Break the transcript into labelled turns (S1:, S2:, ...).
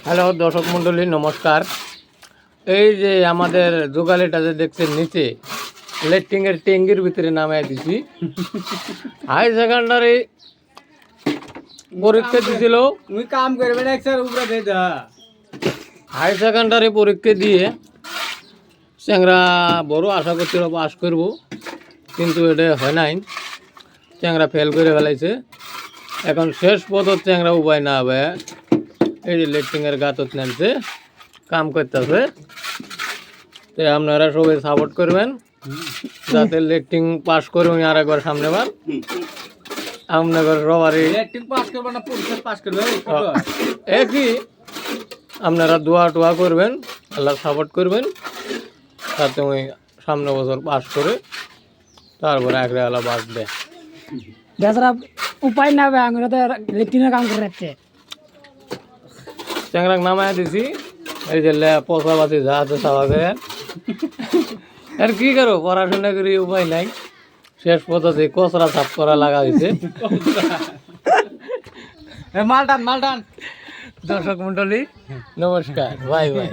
S1: Hello দর্শক মণ্ডলী, নমস্কার। এই যে আমাদের যোগালিটা যে দেখছেন নিচে লেট্রিনের ট্যাঙ্কির ভিতরে নামাই দিছি। হাই সেকেন্ডারি পরীক্ষা দিছিল,
S2: কাম করবেন স্যার উপরে দে দা
S1: হাই সেকেন্ডারি পরীক্ষা দিয়ে চ্যাংরা বড় আশা করছিল পাস করব, কিন্তু এটা হয় নাই। চ্যাংরা ফেল করে ফেলাইছে। এখন শেষ পথত চ্যাংরা উপায় না হবে, এই যে লেট্রিনের গাতত নামছে, কাম করতেছে। তো আপনারা সবাই সাপোর্ট করবেন যাতে লেট্রিন পাস করে উনি আর একবার সামনে বার আপনাদের সবারই
S2: লেট্রিন পাস করবে না পরীক্ষা পাস করবে
S1: একই। আপনারা দোয়া টোয়া করবেন, আল্লাহ সাপোর্ট করবেন যাতে উনি সামনে বছর পাস করে তারপরে একরে আল্লাহ বাঁচবে।
S3: বেচারা উপায় না হবে, আমরা তো লেট্রিনের কাম করে রাখছে।
S1: চ্যাংরাক নামায় দিছি, এই যে পচা পাতি যা আছে সবাকে। আর কি করো, পড়াশোনা করি উপায় নাই। শেষ পদ্ধতি কচরা সাফ করা লাগা হয়েছে।
S2: মালটান
S1: দর্শক মন্ডলী নমস্কার, বাই বাই।